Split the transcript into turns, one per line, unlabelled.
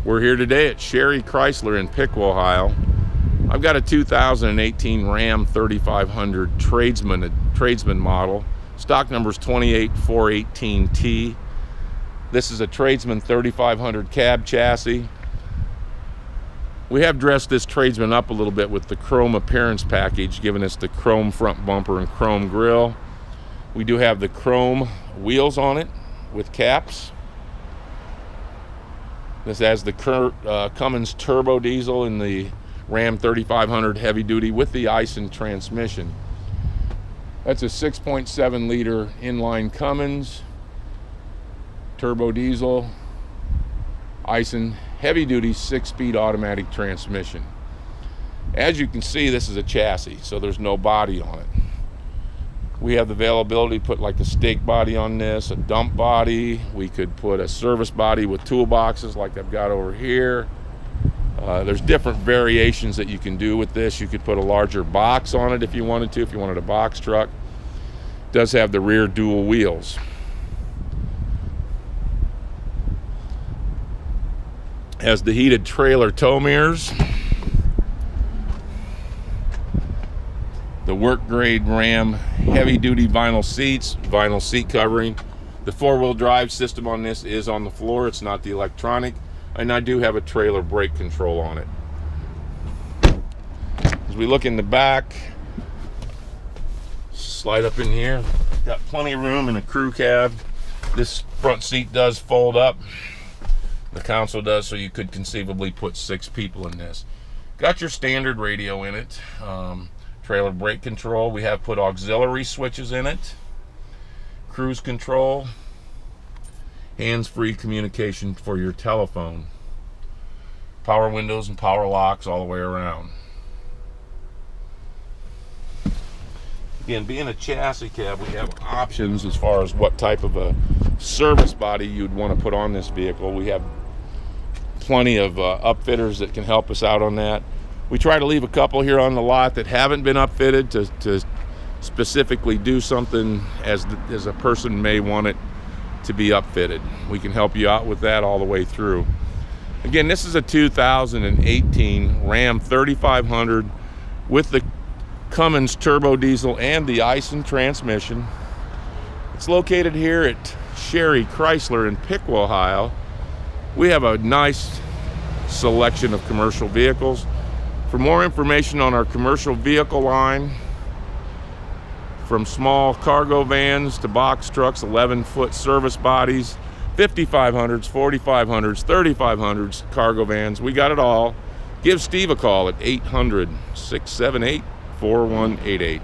We're here today at Sherry Chrysler in Piqua, Ohio. I've got a 2018 Ram 3500 Tradesman model. Stock number is 28418T. This is a Tradesman 3500 cab chassis. We have dressed this Tradesman up a little bit with the chrome appearance package, giving us the chrome front bumper and chrome grille. We do have the chrome wheels on it with caps. This has the Cummins turbo diesel in the Ram 3500 heavy duty with the Ison transmission. That's a 6.7 liter inline Cummins turbo diesel Ison heavy duty 6-speed automatic transmission. As you can see, this is a chassis, so there's no body on it. We have the availability to put like a stake body on this, a dump body. We could put a service body with toolboxes like I've got over here. There's different variations that you can do with this. You could put a larger box on it if you wanted to, if you wanted a box truck. It does have the rear dual wheels. Has the heated trailer tow mirrors. The work grade Ram heavy duty vinyl seats, vinyl seat covering. The 4-wheel drive system on this is on the floor, it's not the electronic, and I do have a trailer brake control on it. As we look in the back, slide up in here, got plenty of room in a crew cab. This front seat does fold up, the console does, so you could conceivably put 6 people in this. Got your standard radio in it. Trailer brake control. We have put auxiliary switches in it, cruise control, hands-free communication for your telephone, power windows and power locks all the way around. Again, being a chassis cab, we have options as far as what type of a service body you'd want to put on this vehicle. We have plenty of upfitters that can help us out on that. We try to leave a couple here on the lot that haven't been upfitted to specifically do something as a person may want it to be upfitted. We can help you out with that all the way through. Again, this is a 2018 Ram 3500 with the Cummins turbo diesel and the Ison transmission. It's located here at Sherry Chrysler in Piqua, Ohio. We have a nice selection of commercial vehicles. For more information on our commercial vehicle line, from small cargo vans to box trucks, 11-foot service bodies, 5500s, 4500s, 3500s, cargo vans, we got it all. Give Steve a call at 800-678-4188.